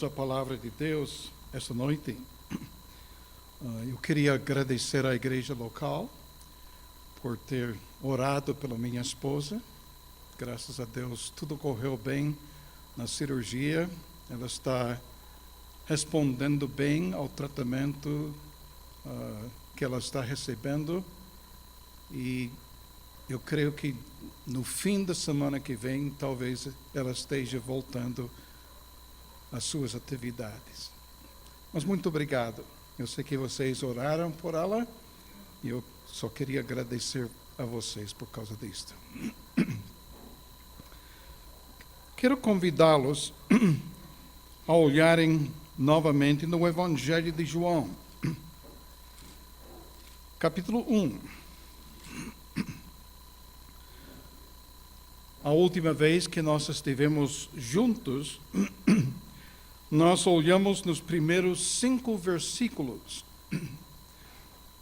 A palavra de Deus esta noite. Eu queria agradecer à igreja local por ter orado pela minha esposa. Graças a Deus tudo correu bem na cirurgia. Ela está respondendo bem ao tratamento que ela está recebendo. E eu creio que no fim da semana que vem, talvez ela esteja voltando às suas atividades. Mas muito obrigado. Eu sei que vocês oraram por ela e eu só queria agradecer a vocês por causa disto. Quero convidá-los a olharem novamente no Evangelho de João, capítulo 1. A última vez que nós estivemos juntos, nós olhamos nos primeiros 5 versículos.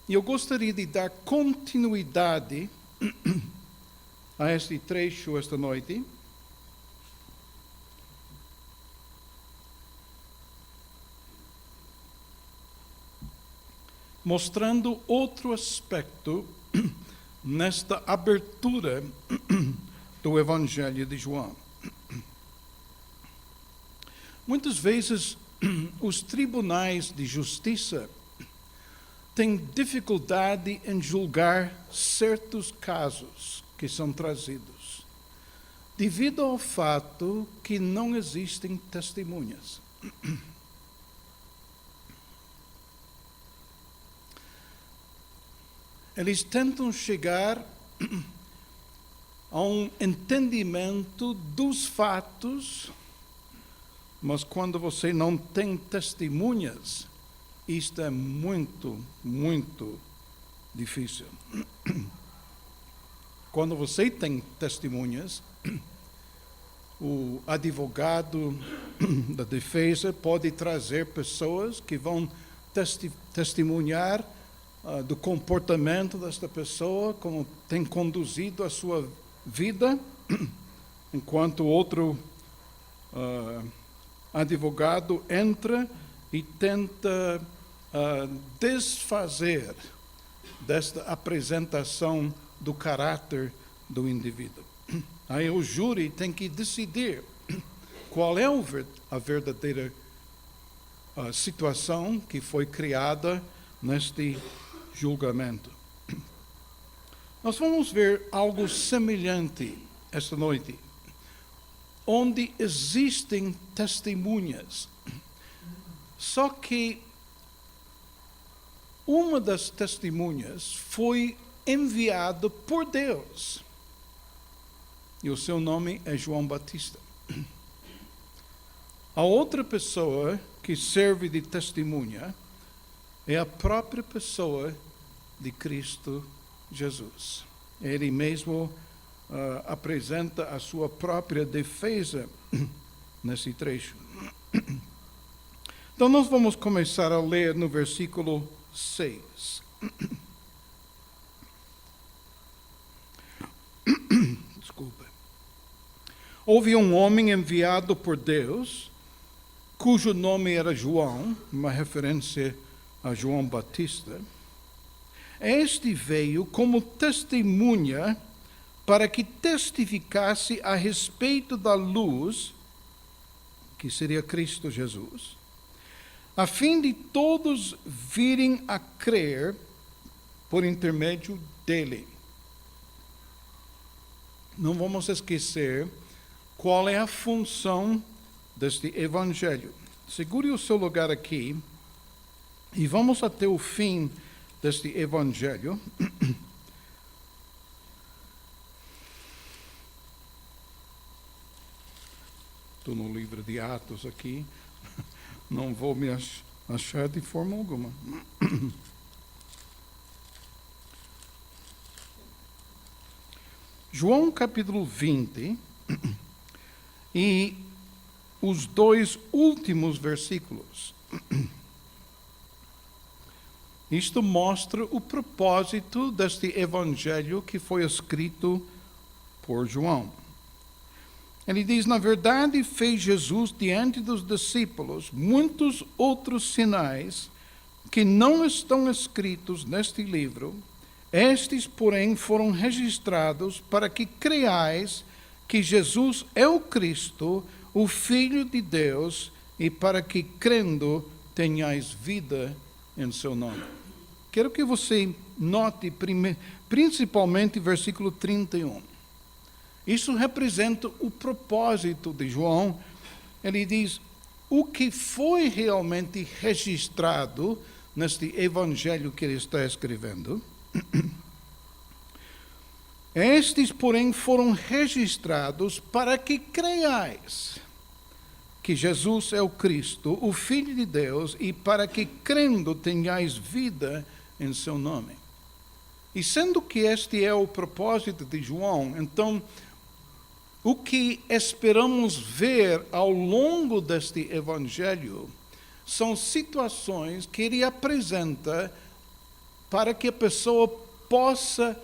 E eu gostaria de dar continuidade a este trecho esta noite. Mostrando outro aspecto nesta abertura do Evangelho de João. Muitas vezes, os tribunais de justiça têm dificuldade em julgar certos casos que são trazidos, devido ao fato que não existem testemunhas. Eles tentam chegar a um entendimento dos fatos, mas quando você não tem testemunhas, isto é muito, muito difícil. Quando você tem testemunhas, o advogado da defesa pode trazer pessoas que vão testemunhar do comportamento desta pessoa, como tem conduzido a sua vida, enquanto outro advogado entra e tenta desfazer desta apresentação do caráter do indivíduo. Aí o júri tem que decidir qual é a verdadeira situação que foi criada neste julgamento. Nós vamos ver algo semelhante esta noite, onde existem testemunhas. Só que uma das testemunhas foi enviada por Deus. E o seu nome é João Batista. A outra pessoa que serve de testemunha é a própria pessoa de Cristo Jesus. Ele mesmo apresenta a sua própria defesa nesse trecho. Então nós vamos começar a ler no versículo 6. Desculpa. Houve um homem enviado por Deus, cujo nome era João, uma referência a João Batista. Este veio como testemunha para que testificasse a respeito da luz, que seria Cristo Jesus, a fim de todos virem a crer por intermédio dele. Não vamos esquecer qual é a função deste evangelho. Segure o seu lugar aqui e vamos até o fim deste evangelho. Estou no livro de Atos aqui. Não vou me achar de forma alguma. João capítulo 20 e os 2 últimos versículos. Isto mostra o propósito deste evangelho que foi escrito por João. Ele diz, na verdade, fez Jesus diante dos discípulos muitos outros sinais que não estão escritos neste livro. Estes, porém, foram registrados para que creiais que Jesus é o Cristo, o Filho de Deus, e para que, crendo, tenhais vida em seu nome. Quero que você note principalmente versículo 31. Isso representa o propósito de João. Ele diz, o que foi realmente registrado neste evangelho que ele está escrevendo. Estes, porém, foram registrados para que creiais que Jesus é o Cristo, o Filho de Deus, e para que, crendo, tenhais vida em seu nome. E sendo que este é o propósito de João, então, o que esperamos ver ao longo deste evangelho são situações que ele apresenta para que a pessoa possa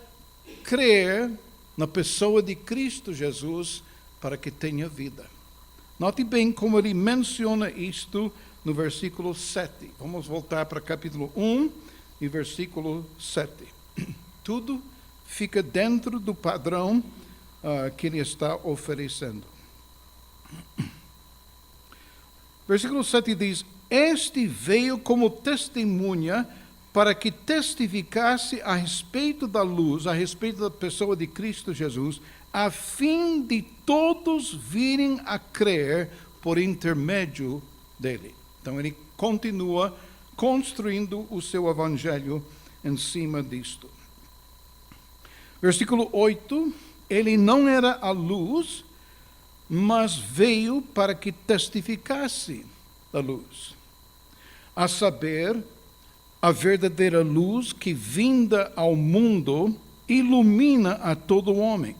crer na pessoa de Cristo Jesus para que tenha vida. Note bem como ele menciona isto no versículo 7. Vamos voltar para capítulo 1 e versículo 7. Tudo fica dentro do padrão que ele está oferecendo. Versículo 7 diz, este veio como testemunha para que testificasse a respeito da luz, a respeito da pessoa de Cristo Jesus, a fim de todos virem a crer por intermédio dele. Então ele continua construindo o seu evangelho em cima disto. Versículo 8, ele não era a luz, mas veio para que testificasse da luz. A saber, a verdadeira luz que, vinda ao mundo, ilumina a todo homem.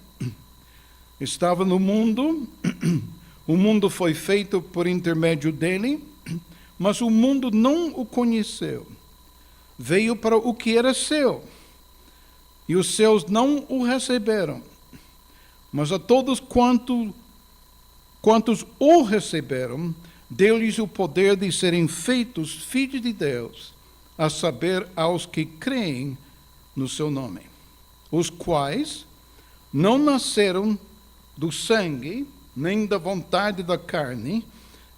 Estava no mundo, o mundo foi feito por intermédio dele, mas o mundo não o conheceu. Veio para o que era seu, e os seus não o receberam. Mas a todos quantos o receberam, deu-lhes o poder de serem feitos filhos de Deus, a saber, aos que creem no seu nome, os quais não nasceram do sangue, nem da vontade da carne,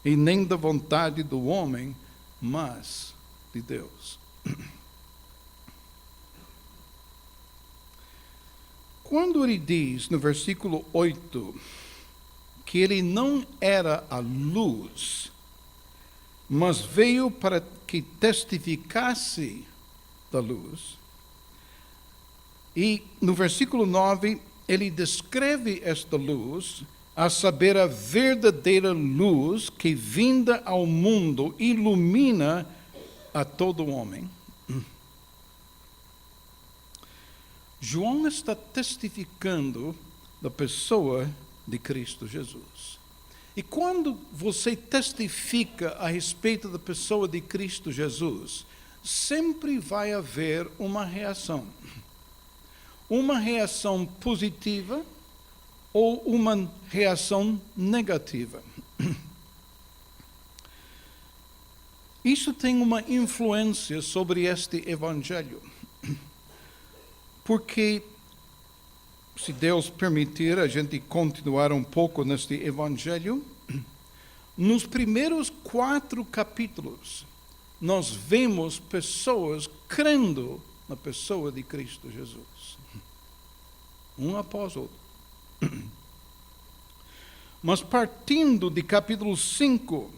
e nem da vontade do homem, mas de Deus. Quando ele diz, no versículo 8, que ele não era a luz, mas veio para que testificasse da luz. E no versículo 9, ele descreve esta luz, a saber, a verdadeira luz que, vinda ao mundo, ilumina a todo homem. João está testificando da pessoa de Cristo Jesus. E quando você testifica a respeito da pessoa de Cristo Jesus, sempre vai haver uma reação. Uma reação positiva ou uma reação negativa. Isso tem uma influência sobre este evangelho. Porque, se Deus permitir, a gente continuar um pouco neste evangelho, nos primeiros 4 capítulos, nós vemos pessoas crendo na pessoa de Cristo Jesus. Um após outro. Mas partindo de capítulo 5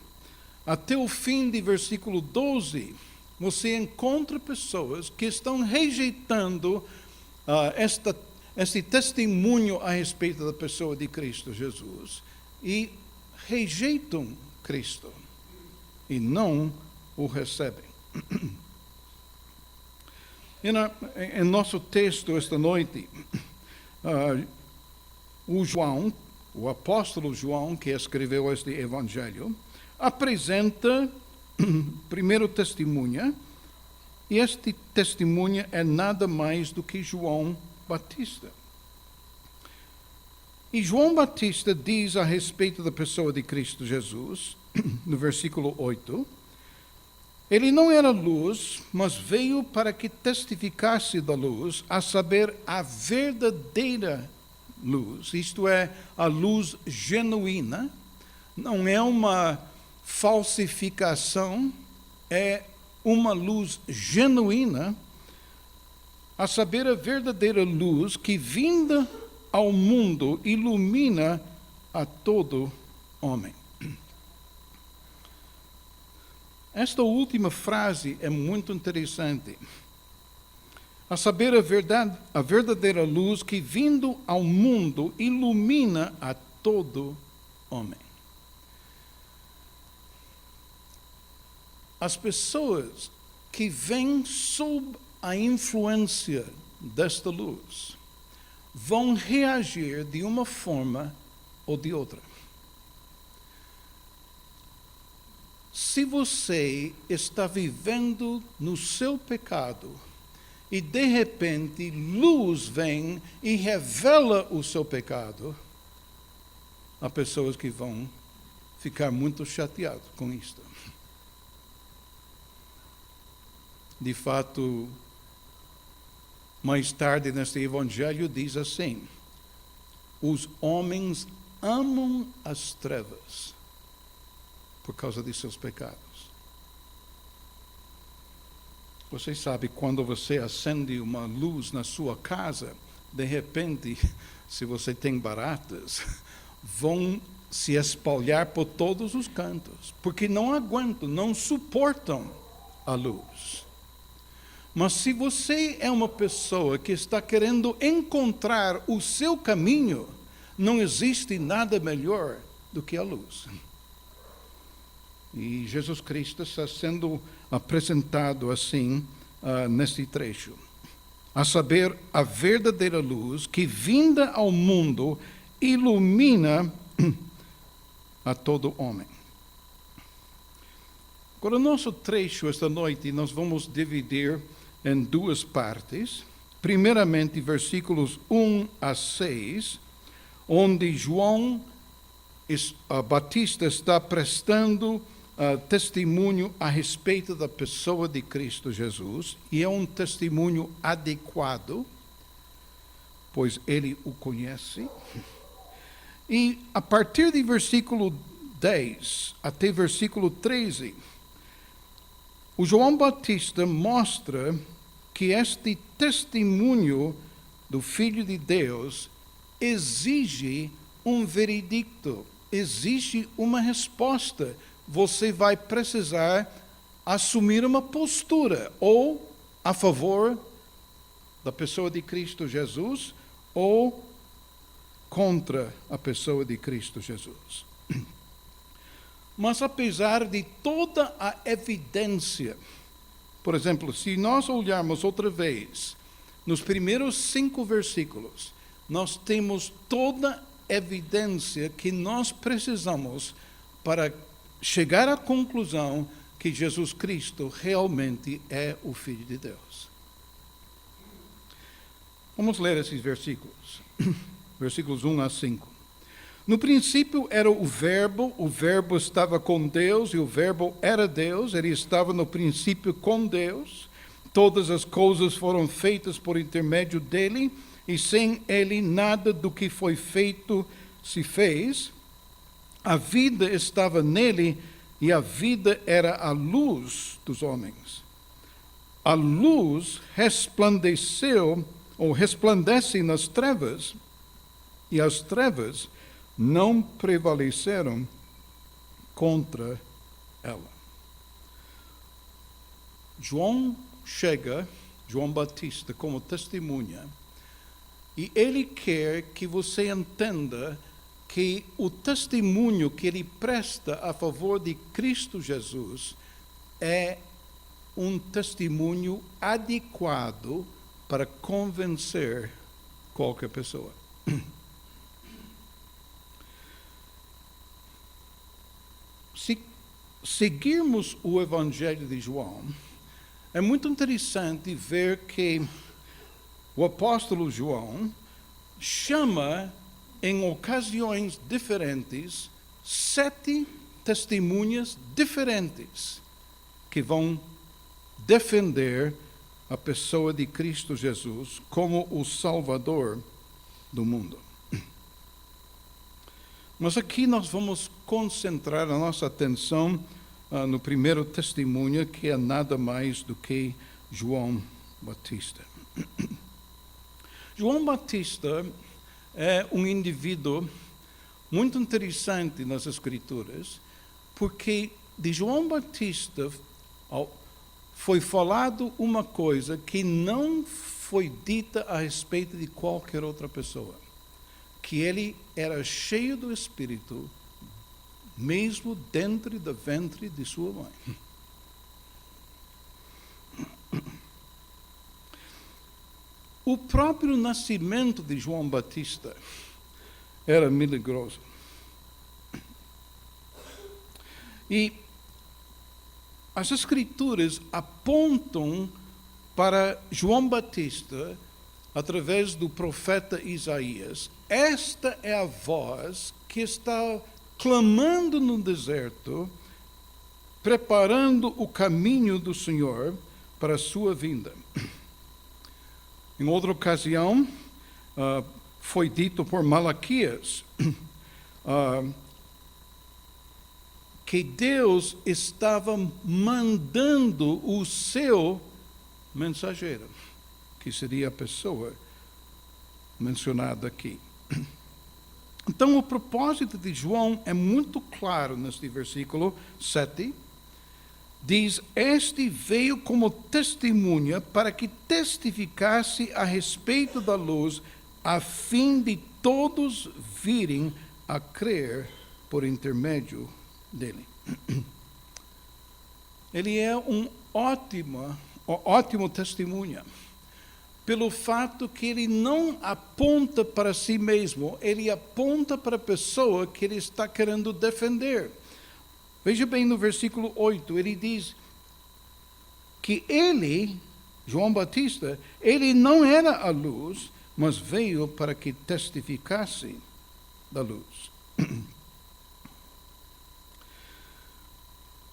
até o fim de versículo 12, você encontra pessoas que estão rejeitando este testemunho a respeito da pessoa de Cristo Jesus e rejeitam Cristo e não o recebem. Em nosso texto esta noite, o apóstolo João, que escreveu este evangelho, apresenta primeiro testemunha, e este testemunha é nada mais do que João Batista. E João Batista diz a respeito da pessoa de Cristo Jesus, no versículo 8, ele não era luz, mas veio para que testificasse da luz, a saber, a verdadeira luz, isto é, a luz genuína, não é uma falsificação, é uma luz genuína, a saber, a verdadeira luz que, vinda ao mundo, ilumina a todo homem. Esta última frase é muito interessante. A saber, a verdadeira luz que, vindo ao mundo, ilumina a todo homem. As pessoas que vêm sob a influência desta luz vão reagir de uma forma ou de outra. Se você está vivendo no seu pecado e de repente luz vem e revela o seu pecado, há pessoas que vão ficar muito chateadas com isto. De fato, mais tarde neste evangelho diz assim: os homens amam as trevas por causa de seus pecados. Você sabe, quando você acende uma luz na sua casa, de repente, se você tem baratas, vão se espalhar por todos os cantos, porque não aguentam, não suportam a luz. Mas se você é uma pessoa que está querendo encontrar o seu caminho, não existe nada melhor do que a luz. E Jesus Cristo está sendo apresentado assim neste trecho. A saber, a verdadeira luz que, vinda ao mundo, ilumina a todo homem. Agora, o nosso trecho esta noite nós vamos dividir em duas partes. Primeiramente, versículos 1 a 6, onde João Batista está prestando testemunho a respeito da pessoa de Cristo Jesus, e é um testemunho adequado, pois ele o conhece. E a partir de versículo 10 até versículo 13, o João Batista mostra que este testemunho do Filho de Deus exige um veredicto, exige uma resposta. Você vai precisar assumir uma postura, ou a favor da pessoa de Cristo Jesus, ou contra a pessoa de Cristo Jesus. Mas apesar de toda a evidência, por exemplo, se nós olharmos outra vez, nos primeiros 5 versículos, nós temos toda a evidência que nós precisamos para chegar à conclusão que Jesus Cristo realmente é o Filho de Deus. Vamos ler esses versículos. Versículos 1 a 5. No princípio era o Verbo estava com Deus, e o Verbo era Deus, ele estava no princípio com Deus. Todas as coisas foram feitas por intermédio dele, e sem ele nada do que foi feito se fez. A vida estava nele, e a vida era a luz dos homens. A luz resplandeceu, ou resplandece nas trevas, e as trevas não prevaleceram contra ela. João Batista, como testemunha, e ele quer que você entenda que o testemunho que ele presta a favor de Cristo Jesus é um testemunho adequado para convencer qualquer pessoa. Se seguirmos o Evangelho de João, é muito interessante ver que o apóstolo João chama em ocasiões diferentes, 7 testemunhas diferentes que vão defender a pessoa de Cristo Jesus como o Salvador do mundo. Mas aqui nós vamos concentrar a nossa atenção no primeiro testemunho, que é nada mais do que João Batista. João Batista é um indivíduo muito interessante nas Escrituras, porque de João Batista foi falado uma coisa que não foi dita a respeito de qualquer outra pessoa, que ele era cheio do Espírito, mesmo dentro do ventre de sua mãe. O próprio nascimento de João Batista era milagroso. E as Escrituras apontam para João Batista através do profeta Isaías. Esta é a voz que está clamando no deserto, preparando o caminho do Senhor para a sua vinda. Em outra ocasião, foi dito por Malaquias que Deus estava mandando o seu mensageiro, que seria a pessoa mencionada aqui. Então, o propósito de João é muito claro neste versículo 7. Diz: este veio como testemunha para que testificasse a respeito da luz, a fim de todos virem a crer por intermédio dele. Ele é um ótimo testemunha, pelo fato que ele não aponta para si mesmo, ele aponta para a pessoa que ele está querendo defender. Veja bem no versículo 8, ele diz que ele, João Batista, ele não era a luz, mas veio para que testificasse da luz.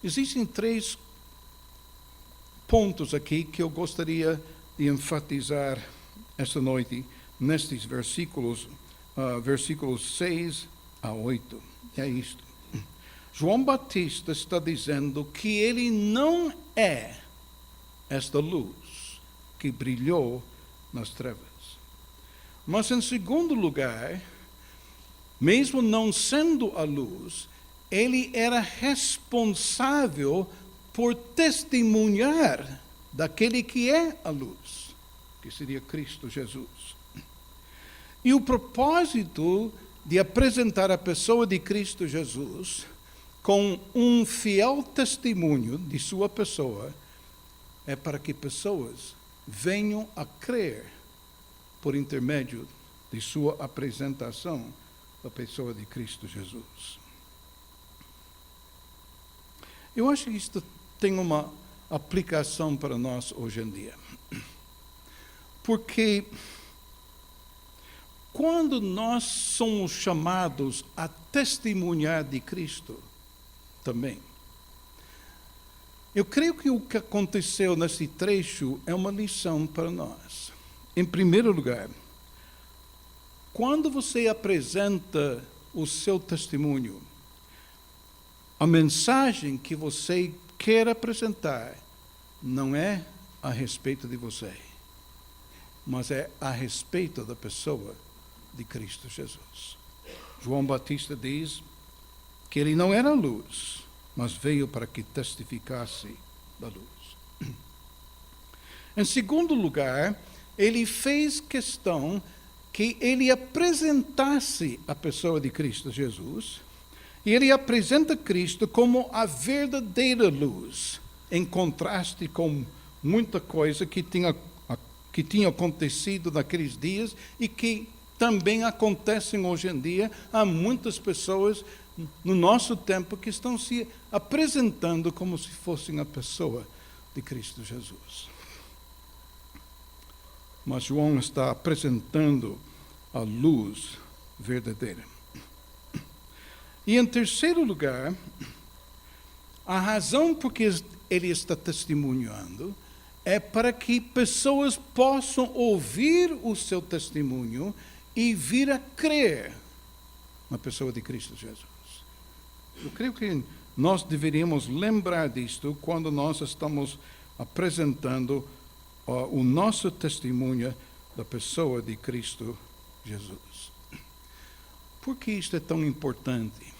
Existem 3 pontos aqui que eu gostaria de enfatizar esta noite, nestes versículos, versículos 6 a 8. É isto. João Batista está dizendo que ele não é esta luz que brilhou nas trevas. Mas, em segundo lugar, mesmo não sendo a luz, ele era responsável por testemunhar daquele que é a luz, que seria Cristo Jesus. E o propósito de apresentar a pessoa de Cristo Jesus com um fiel testemunho de sua pessoa é para que pessoas venham a crer por intermédio de sua apresentação da pessoa de Cristo Jesus. Eu acho que isto tem uma aplicação para nós hoje em dia. Porque quando nós somos chamados a testemunhar de Cristo também, eu creio que o que aconteceu nesse trecho é uma lição para nós. Em primeiro lugar, quando você apresenta o seu testemunho, a mensagem que você quer apresentar não é a respeito de você, mas é a respeito da pessoa de Cristo Jesus. João Batista diz que ele não era luz, mas veio para que testificasse da luz. Em segundo lugar, ele fez questão que ele apresentasse a pessoa de Cristo Jesus, e ele apresenta Cristo como a verdadeira luz, em contraste com muita coisa que tinha acontecido naqueles dias e que também acontecem hoje em dia. Há muitas pessoas no nosso tempo que estão se apresentando como se fossem a pessoa de Cristo Jesus. Mas João está apresentando a luz verdadeira. E em terceiro lugar, a razão por que ele está testemunhando é para que pessoas possam ouvir o seu testemunho e vir a crer na pessoa de Cristo Jesus. Eu creio que nós deveríamos lembrar disto quando nós estamos apresentando o nosso testemunho da pessoa de Cristo Jesus. Por que isto é tão importante?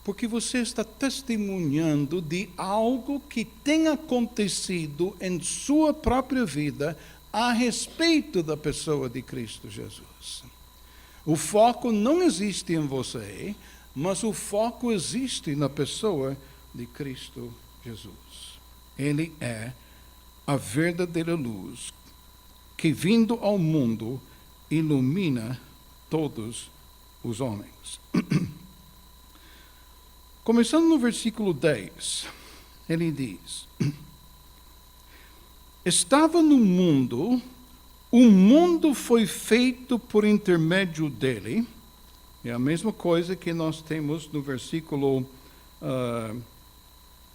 Porque você está testemunhando de algo que tem acontecido em sua própria vida a respeito da pessoa de Cristo Jesus. O foco não existe em você, mas o foco existe na pessoa de Cristo Jesus. Ele é a verdadeira luz que, vindo ao mundo, ilumina todos os homens. Começando no versículo 10, ele diz: estava no mundo, o mundo foi feito por intermédio dele. É a mesma coisa que nós temos no versículo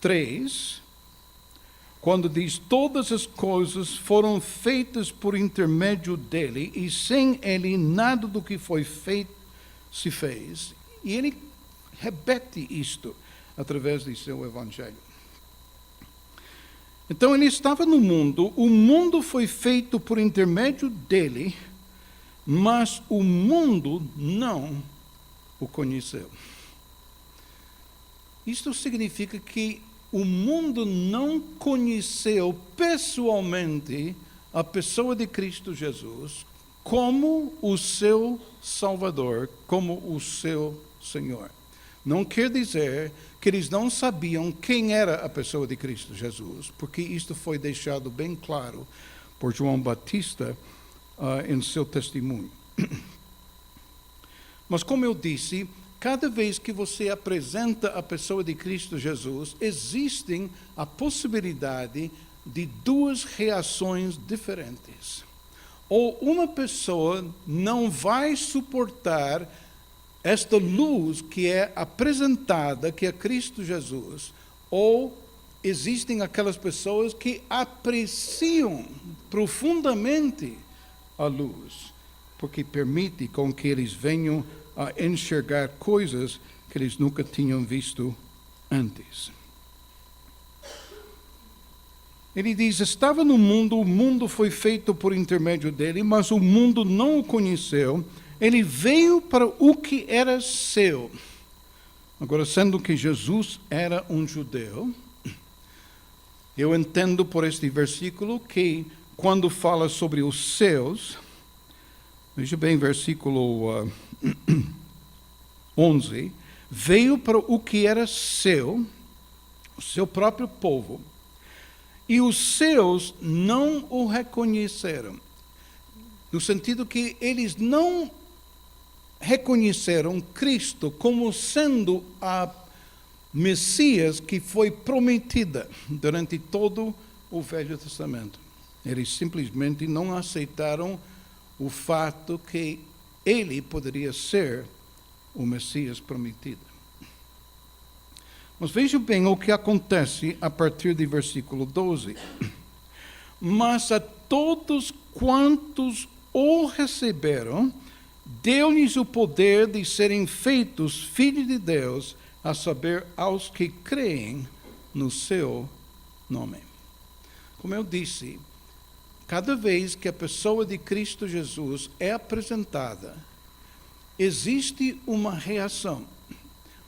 3, quando diz: todas as coisas foram feitas por intermédio dele, e sem ele nada do que foi feito se fez. E ele repete isto através de seu evangelho. Então ele estava no mundo, o mundo foi feito por intermédio dele, mas o mundo não o conheceu. Isto significa que o mundo não conheceu pessoalmente a pessoa de Cristo Jesus como o seu Salvador, como o seu Senhor. Não quer dizer que eles não sabiam quem era a pessoa de Cristo Jesus, porque isto foi deixado bem claro por João Batista em seu testemunho. Mas como eu disse, cada vez que você apresenta a pessoa de Cristo Jesus, existe a possibilidade de duas reações diferentes. Ou uma pessoa não vai suportar esta luz que é apresentada, que é Cristo Jesus, ou existem aquelas pessoas que apreciam profundamente a luz, porque permite com que eles venham a enxergar coisas que eles nunca tinham visto antes. Ele diz: estava no mundo, o mundo foi feito por intermédio dele, mas o mundo não o conheceu. Ele veio para o que era seu. Agora, sendo que Jesus era um judeu, eu entendo por este versículo que quando fala sobre os seus, veja bem, versículo 11, veio para o que era seu, o seu próprio povo, e os seus não o reconheceram. No sentido que eles não reconheceram Cristo como sendo a Messias que foi prometida durante todo o Velho Testamento. Eles simplesmente não aceitaram o fato que ele poderia ser o Messias prometido. Mas vejam bem o que acontece a partir de versículo 12. Mas a todos quantos o receberam, deu-lhes o poder de serem feitos filhos de Deus, a saber, aos que creem no seu nome. Como eu disse, cada vez que a pessoa de Cristo Jesus é apresentada, existe uma reação.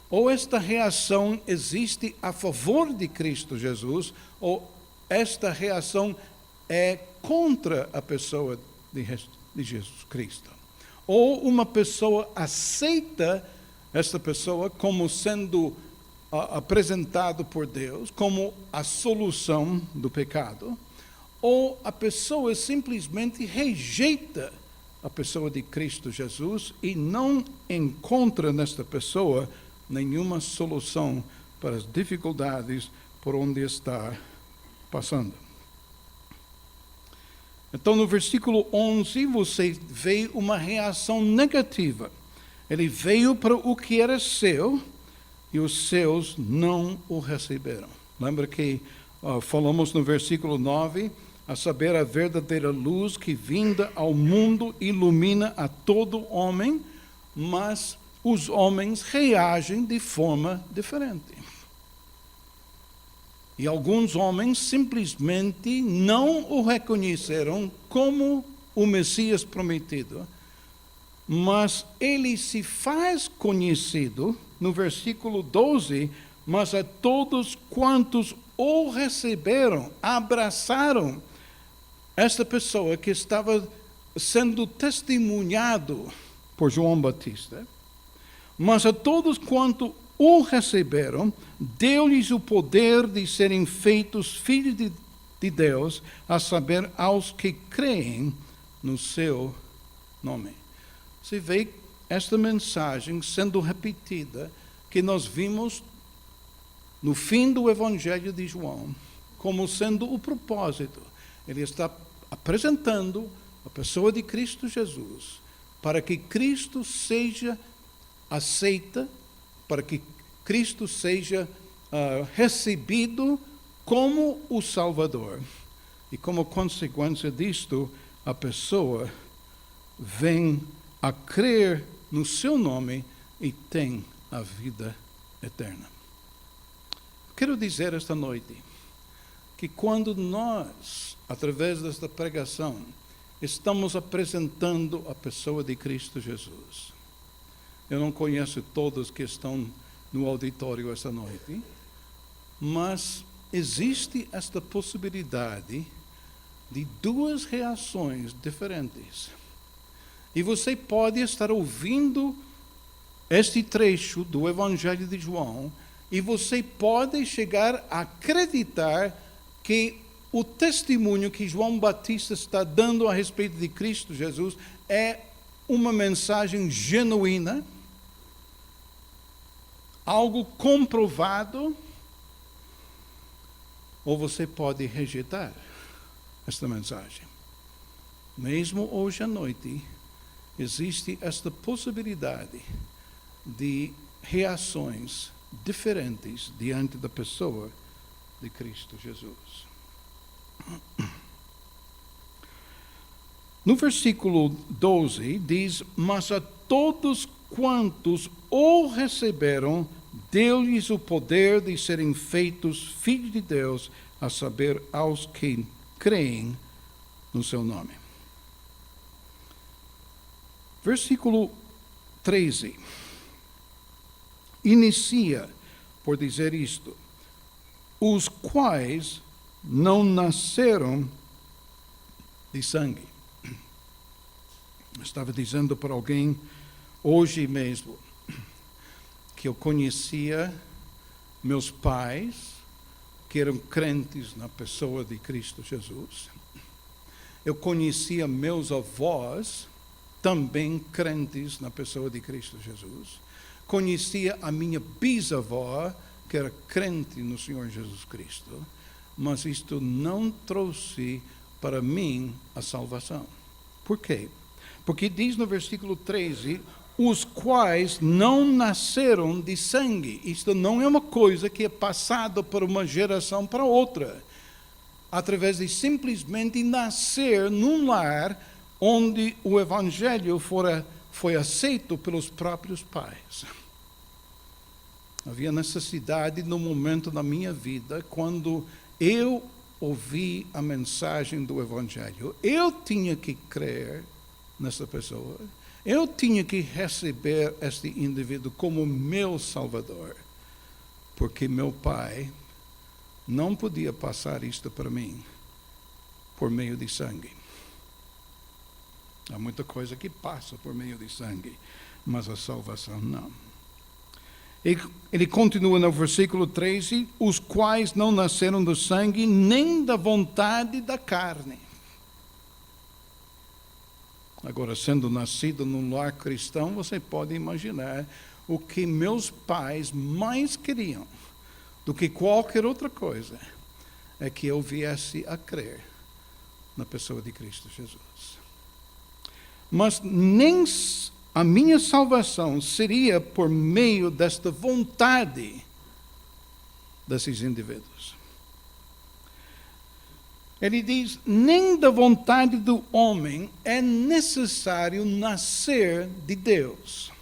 Ou esta reação existe a favor de Cristo Jesus, ou esta reação é contra a pessoa de Jesus Cristo. Ou uma pessoa aceita esta pessoa como sendo apresentado por Deus, como a solução do pecado, ou a pessoa simplesmente rejeita a pessoa de Cristo Jesus e não encontra nesta pessoa nenhuma solução para as dificuldades por onde está passando. Então, no versículo 11, você vê uma reação negativa. Ele veio para o que era seu e os seus não o receberam. Lembra que falamos no versículo 9, a saber, a verdadeira luz que vinda ao mundo ilumina a todo homem, mas os homens reagem de forma diferente. E alguns homens simplesmente não o reconheceram como o Messias prometido, mas ele se faz conhecido no versículo 12, mas a todos quantos o receberam, abraçaram esta pessoa que estava sendo testemunhado por João Batista, mas a todos quantos o receberam, deu-lhes o poder de serem feitos filhos de Deus, a saber, aos que creem no seu nome. Você vê esta mensagem sendo repetida, que nós vimos no fim do Evangelho de João, como sendo o propósito. Ele está apresentando a pessoa de Cristo Jesus, para que Cristo seja aceita, para que Cristo seja recebido como o Salvador. E como consequência disto, a pessoa vem a crer no seu nome e tem a vida eterna. Quero dizer esta noite que quando nós, através desta pregação, estamos apresentando a pessoa de Cristo Jesus. Eu não conheço todos que estão no auditório esta noite, mas existe esta possibilidade de duas reações diferentes. E você pode estar ouvindo este trecho do Evangelho de João e você pode chegar a acreditar que o testemunho que João Batista está dando a respeito de Cristo Jesus é uma mensagem genuína, algo comprovado, ou você pode rejeitar esta mensagem. Mesmo hoje à noite, existe esta possibilidade de reações diferentes diante da pessoa de Cristo Jesus. No versículo 12 diz: mas a todos quantos o receberam, deu-lhes o poder de serem feitos filhos de Deus, a saber, aos que creem no seu nome. Versículo 13 inicia por dizer isto: os quais não nasceram de sangue. Eu estava dizendo para alguém hoje mesmo que eu conhecia meus pais, que eram crentes na pessoa de Cristo Jesus. Eu conhecia meus avós, também crentes na pessoa de Cristo Jesus. Conhecia a minha bisavó, que era crente no Senhor Jesus Cristo. Mas isto não trouxe para mim a salvação. Por quê? Porque diz no versículo 13, os quais não nasceram de sangue. Isto não é uma coisa que é passada por uma geração para outra, através de simplesmente nascer num lar onde o Evangelho foi aceito pelos próprios pais. Havia necessidade no momento da minha vida, quando eu ouvi a mensagem do Evangelho, eu tinha que crer nessa pessoa, eu tinha que receber este indivíduo como meu Salvador, porque meu pai não podia passar isto para mim por meio de sangue. Há muita coisa que passa por meio de sangue, mas a salvação não. Ele continua no versículo 13, os quais não nasceram do sangue, nem da vontade da carne. Agora, sendo nascido num lar cristão, você pode imaginar o que meus pais mais queriam do que qualquer outra coisa, é que eu viesse a crer na pessoa de Cristo Jesus. Mas nem a minha salvação seria por meio desta vontade desses indivíduos. Ele diz, nem da vontade do homem é necessário nascer de Deus.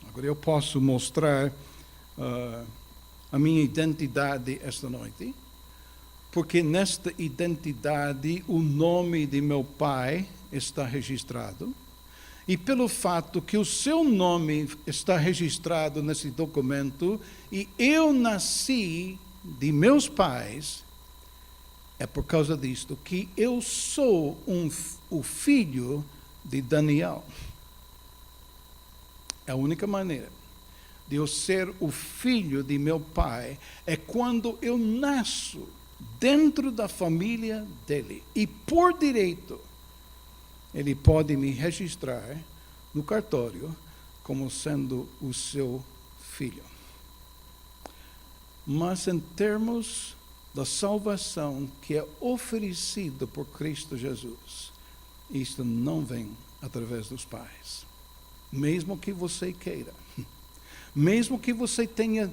Agora eu posso mostrar a minha identidade esta noite, porque nesta identidade o nome de meu pai está registrado, e pelo fato que o seu nome está registrado nesse documento, e eu nasci de meus pais, é por causa disto que eu sou o filho de Daniel. É a única maneira de eu ser o filho de meu pai é quando eu nasço dentro da família dele. E por direito, ele pode me registrar no cartório como sendo o seu filho. Mas em termos da salvação que é oferecida por Cristo Jesus, isto não vem através dos pais. Mesmo que você queira, mesmo que você tenha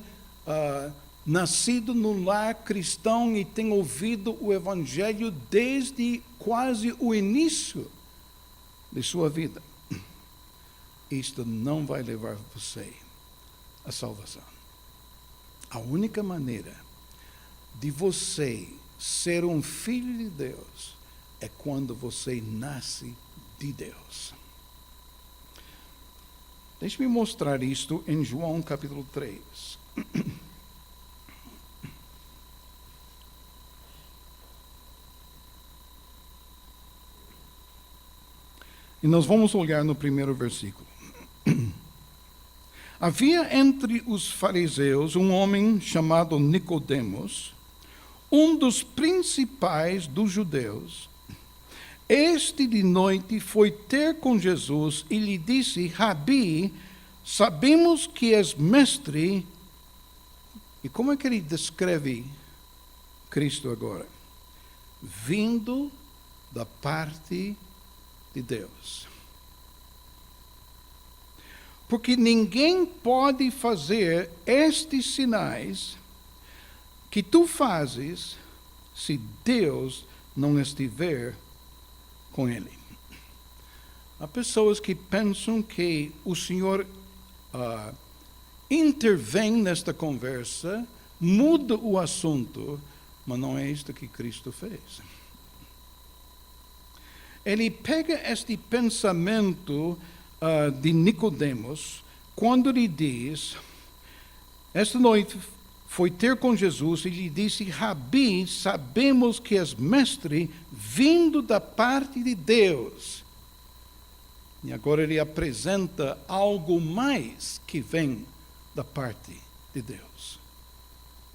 nascido no lar cristão e tenha ouvido o Evangelho desde quase o início de sua vida, isto não vai levar você à salvação. A única maneira de você ser um filho de Deus é quando você nasce de Deus. Deixe-me mostrar isto em João capítulo 3. E nós vamos olhar no primeiro versículo. Havia entre os fariseus um homem chamado Nicodemos, um dos principais dos judeus. Este de noite foi ter com Jesus e lhe disse, Rabi, sabemos que és mestre. E como é que ele descreve Cristo agora? Vindo da parte de Deus. Porque ninguém pode fazer estes sinais que tu fazes se Deus não estiver com ele. Há pessoas que pensam que o Senhor intervém nesta conversa, muda o assunto, mas não é isto que Cristo fez. Ele pega este pensamento de Nicodemos, quando lhe diz, esta noite foi ter com Jesus e lhe disse, Rabi, sabemos que és mestre, vindo da parte de Deus. E agora ele apresenta algo mais que vem da parte de Deus,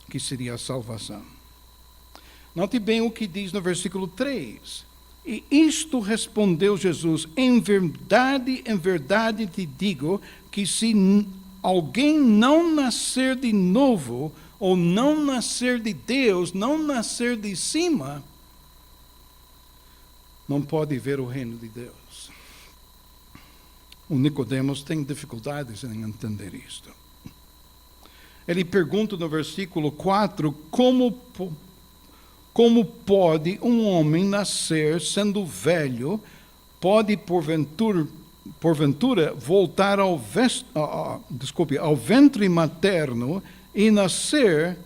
que seria a salvação. Note bem o que diz no versículo 3. E isto respondeu Jesus, em verdade te digo, que se alguém não nascer de novo, ou não nascer de Deus, não nascer de cima, não pode ver o reino de Deus. O Nicodemos tem dificuldades em entender isto. Ele pergunta no versículo 4, como pode um homem nascer sendo velho, pode porventura voltar ao ventre materno e nascer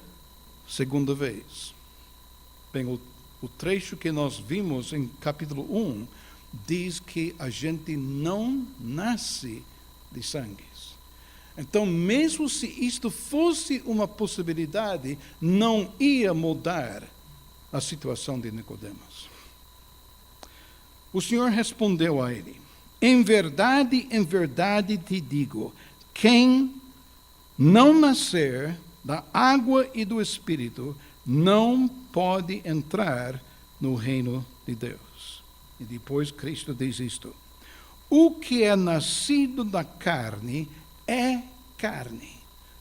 segunda vez? Bem, o trecho que nós vimos em capítulo 1 diz que a gente não nasce de sangue. Então, mesmo se isto fosse uma possibilidade, não ia mudar a situação de Nicodemos. O Senhor respondeu a ele, em verdade te digo, quem não nascer da água e do Espírito, não pode entrar no reino de Deus. E depois Cristo diz isto, o que é nascido da carne é carne,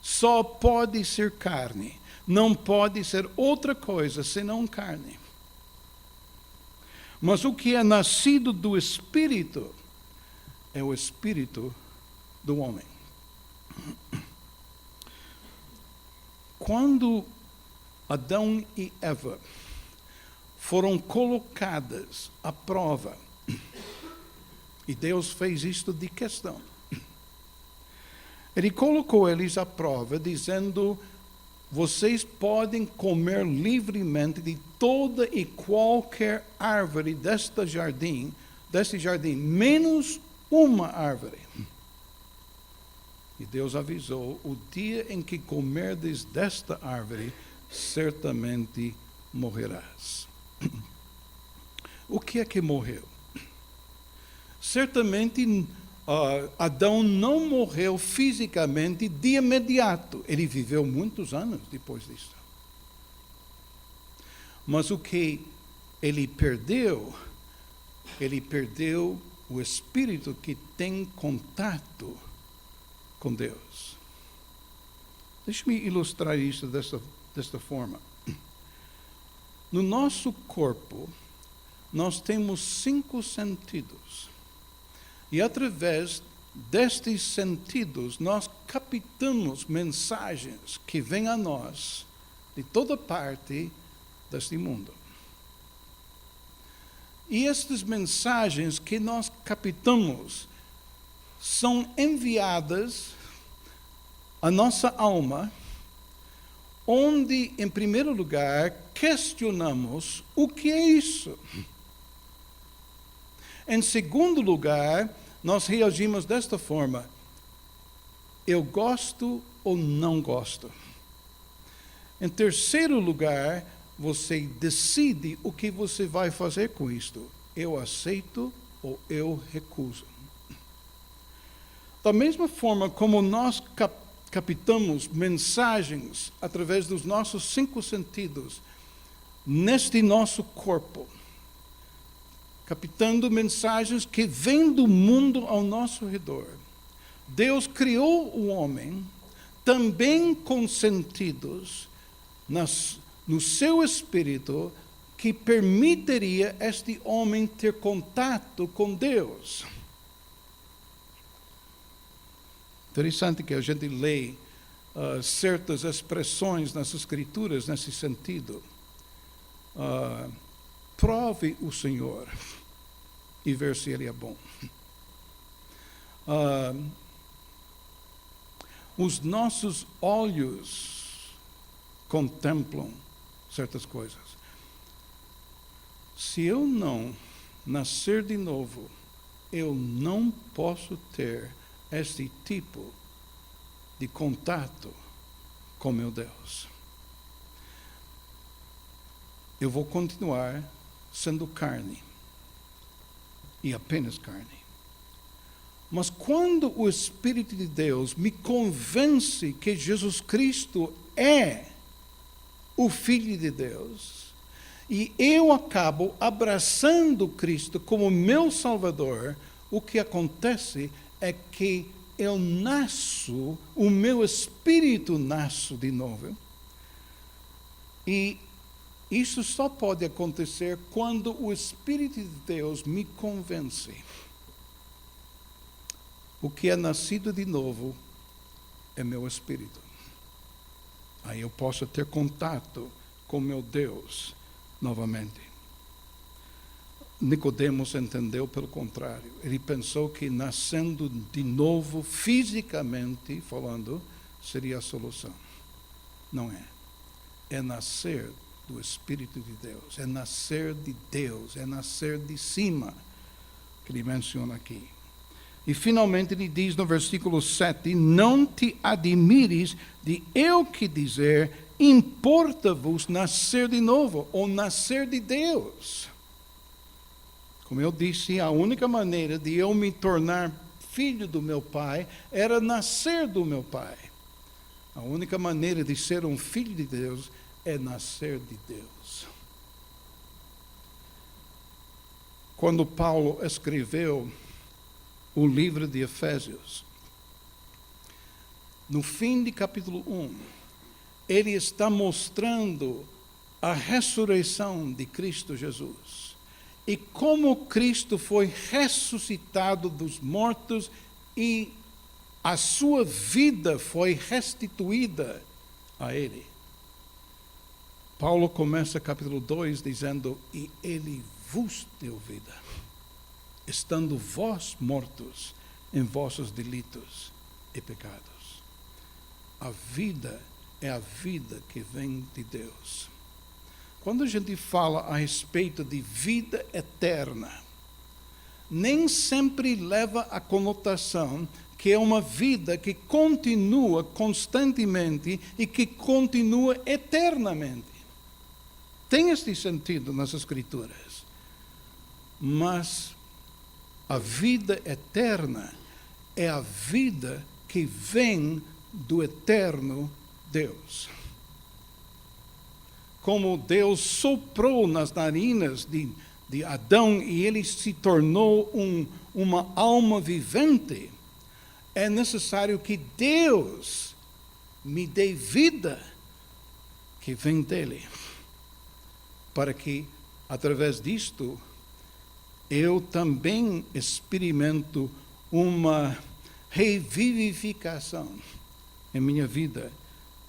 só pode ser carne, não pode ser outra coisa senão carne. Mas o que é nascido do Espírito é o espírito do homem. Quando Adão e Eva foram colocadas à prova, e Deus fez isto de questão, Ele colocou eles à prova, dizendo: vocês podem comer livremente de toda e qualquer árvore deste jardim, menos uma árvore. E Deus avisou: o dia em que comerdes desta árvore, certamente morrerás. O que é que morreu? Certamente Adão não morreu fisicamente de imediato. Ele viveu muitos anos depois disso. Mas o que ele perdeu o espírito que tem contato com Deus. Deixe-me ilustrar isso desta forma. No nosso corpo, nós temos 5 sentidos. E através destes sentidos, nós captamos mensagens que vêm a nós de toda parte deste mundo. E estas mensagens que nós captamos são enviadas à nossa alma, onde, em primeiro lugar, questionamos o que é isso. Em segundo lugar, nós reagimos desta forma: eu gosto ou não gosto. Em terceiro lugar, você decide o que você vai fazer com isto. Eu aceito ou eu recuso. Da mesma forma como nós captamos mensagens através dos nossos 5 sentidos, neste nosso corpo, captando mensagens que vêm do mundo ao nosso redor. Deus criou o homem também com sentidos no seu espírito que permitiria este homem ter contato com Deus. Interessante que a gente lê certas expressões nas Escrituras nesse sentido. Prove o Senhor e ver se Ele é bom. Os nossos olhos contemplam certas coisas. Se eu não nascer de novo, eu não posso ter este tipo de contato com meu Deus. Eu vou continuar sendo carne, e apenas carne. Mas quando o Espírito de Deus me convence que Jesus Cristo é o Filho de Deus, e eu acabo abraçando Cristo como meu Salvador, o que acontece é que eu nasço, o meu espírito nasce de novo. E isso só pode acontecer quando o Espírito de Deus me convence. O que é nascido de novo é meu espírito. Aí eu posso ter contato com meu Deus novamente. Nicodemos entendeu pelo contrário. Ele pensou que nascendo de novo, fisicamente falando, seria a solução. Não é. É nascer do Espírito de Deus, é nascer de Deus, é nascer de cima, que ele menciona aqui. E finalmente ele diz no versículo 7, não te admires de eu que dizer, importa-vos nascer de novo, ou nascer de Deus. Como eu disse, a única maneira de eu me tornar filho do meu pai era nascer do meu pai. A única maneira de ser um filho de Deus é nascer de Deus. Quando Paulo escreveu o livro de Efésios, no fim de capítulo 1, ele está mostrando a ressurreição de Cristo Jesus. e como Cristo foi ressuscitado dos mortos e a sua vida foi restituída a ele. Paulo começa capítulo 2 dizendo: e ele vos deu vida, estando vós mortos em vossos delitos e pecados. A vida é a vida que vem de Deus. Quando a gente fala a respeito de vida eterna, nem sempre leva a conotação que é uma vida que continua constantemente e que continua eternamente. Tem este sentido nas Escrituras. Mas a vida eterna é a vida que vem do eterno Deus. Como Deus soprou nas narinas de Adão e ele se tornou uma alma vivente, é necessário que Deus me dê vida que vem dele, para que, através disto, eu também experimento uma revivificação em minha vida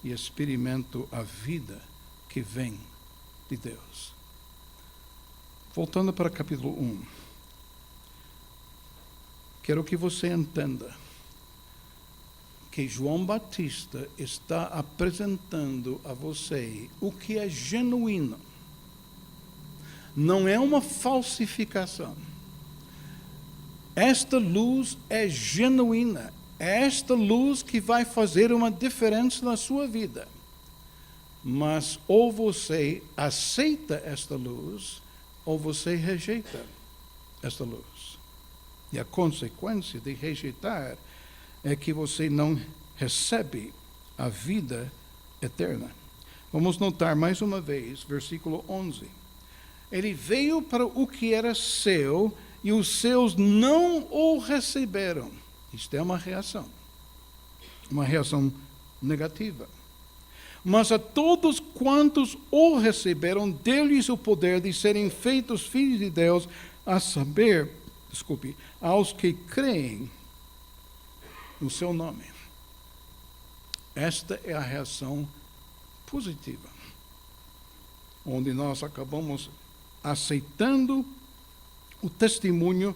e experimento a vida que vem de Deus. Voltando para capítulo 1. Quero que você entenda que João Batista está apresentando a você o que é genuíno. Não é uma falsificação. Esta luz é genuína. É esta luz que vai fazer uma diferença na sua vida. Mas ou você aceita esta luz, ou você rejeita esta luz. E a consequência de rejeitar é que você não recebe a vida eterna. Vamos notar mais uma vez, versículo 11. Ele veio para o que era seu, e os seus não o receberam. Isto é uma reação negativa. Mas a todos quantos o receberam, deu-lhes o poder de serem feitos filhos de Deus, a saber, aos que creem no seu nome. Esta é a reação positiva, onde nós acabamos aceitando o testemunho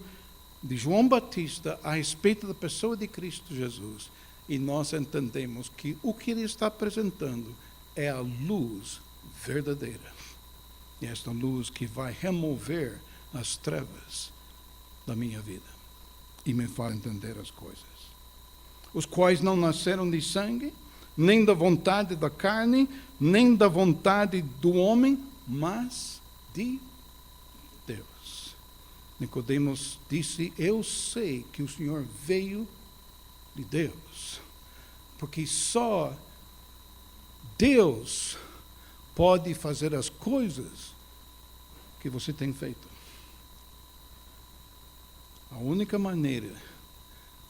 de João Batista a respeito da pessoa de Cristo Jesus. E nós entendemos que o que ele está apresentando é a luz verdadeira. E esta luz que vai remover as trevas da minha vida e me faz entender as coisas. Os quais não nasceram de sangue, nem da vontade da carne, nem da vontade do homem, mas de Deus. Nicodemos disse: eu sei que o Senhor veio de Deus, porque só Deus pode fazer as coisas que você tem feito. A única maneira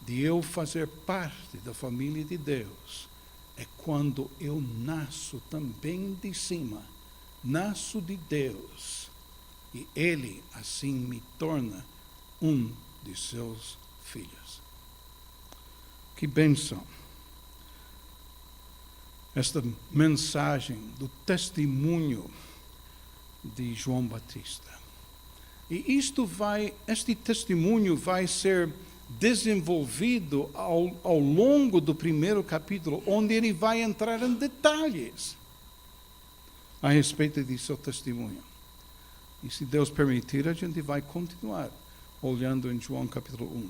de eu fazer parte da família de Deus é quando eu nasço também de cima, nasço de Deus, e Ele assim me torna um de seus filhos. Que bênção! Esta mensagem do testemunho de João Batista. E este testemunho vai ser desenvolvido ao longo do primeiro capítulo, onde ele vai entrar em detalhes a respeito de seu testemunho. E se Deus permitir, a gente vai continuar olhando em João capítulo 1,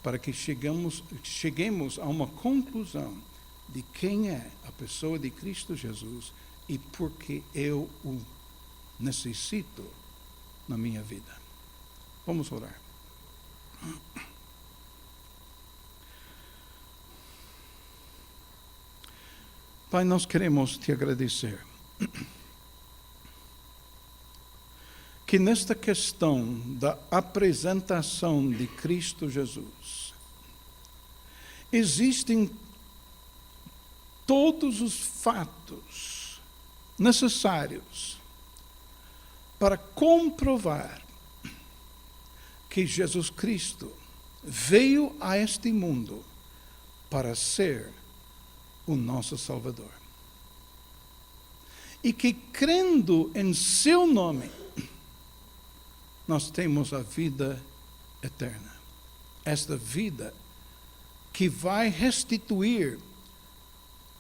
para que cheguemos a uma conclusão de quem é a pessoa de Cristo Jesus e por que eu o necessito na minha vida. Vamos orar. Pai, nós queremos te agradecer que nesta questão da apresentação de Cristo Jesus existem todos os fatos necessários para comprovar que Jesus Cristo veio a este mundo para ser o nosso Salvador. E que crendo em seu nome, nós temos a vida eterna. Esta vida que vai restituir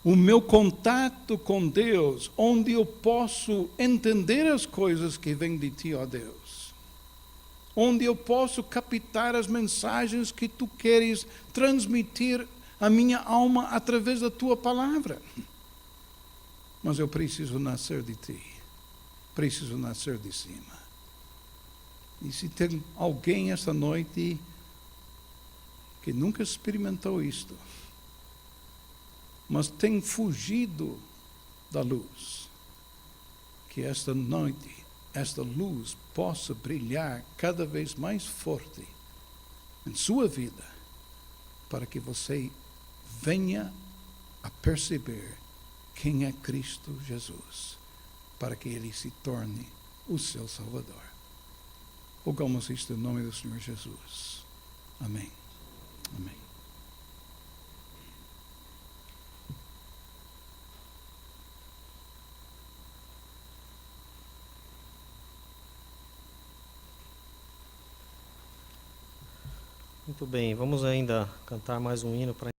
o meu contato com Deus, onde eu posso entender as coisas que vêm de Ti, ó Deus. Onde eu posso captar as mensagens que Tu queres transmitir à minha alma através da Tua palavra. Mas eu preciso nascer de Ti. Preciso nascer de cima. E se tem alguém esta noite que nunca experimentou isto, mas tem fugido da luz, que esta noite, esta luz possa brilhar cada vez mais forte em sua vida, para que você venha a perceber quem é Cristo Jesus, para que Ele se torne o seu Salvador. Rogamos isto em nome do Senhor Jesus. Amém. Amém. Muito bem, vamos ainda cantar mais um hino para